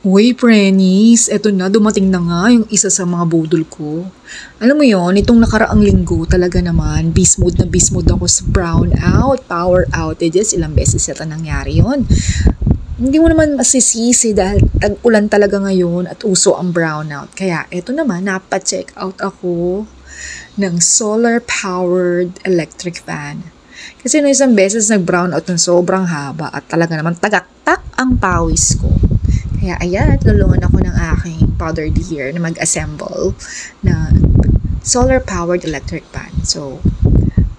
Uy, Prenies, eto na, dumating na nga yung isa sa mga budol ko. Alam mo yon, itong nakaraang linggo talaga naman, beast mode ako sa brownout, power outages, ilang beses yata nangyari yon. Hindi mo naman masisisi dahil tag-ulan talaga ngayon at uso ang brownout. Kaya eto naman, napa-check out ako ng solar-powered electric fan. Kasi no isang beses nag-brownout ng sobrang haba at talaga naman tagaktak ang pawis ko. Kaya ayan, tulungan ako ng aking powder dear na mag-assemble na solar-powered electric fan. So,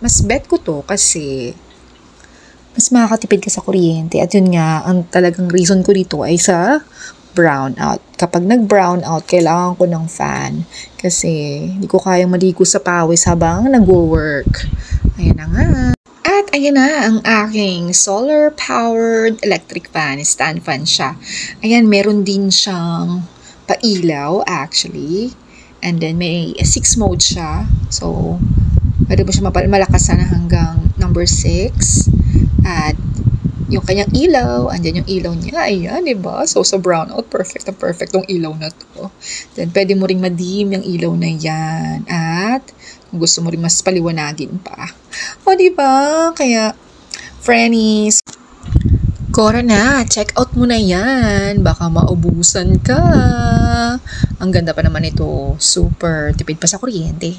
mas bet ko to kasi mas makakatipid ka sa kuryente. At yun nga, ang talagang reason ko dito ay sa brownout. Kapag nag-brownout, kailangan ko ng fan kasi hindi ko kayang maligo sa pawis habang nag-work. Ayan na nga. At ayan na ang aking solar-powered electric fan. Stand fan siya. Ayan, meron din siyang pailaw actually. And then may 6 mode siya. So, pwede mo siya malakasan hanggang number 6. At yung kanyang ilaw, andyan yung ilaw niya. Ayan, diba? So, sa brownout, perfect na perfect tong ilaw na to. Then, pwede mo ring ma-dim yung ilaw na yan. At, kung gusto mo rin mas paliwanagin pa. O, diba? Kaya, Frennies, Cora na, check out mo na yan. Baka maubusan ka. Ang ganda pa naman ito. Super tipid pa sa kuryente.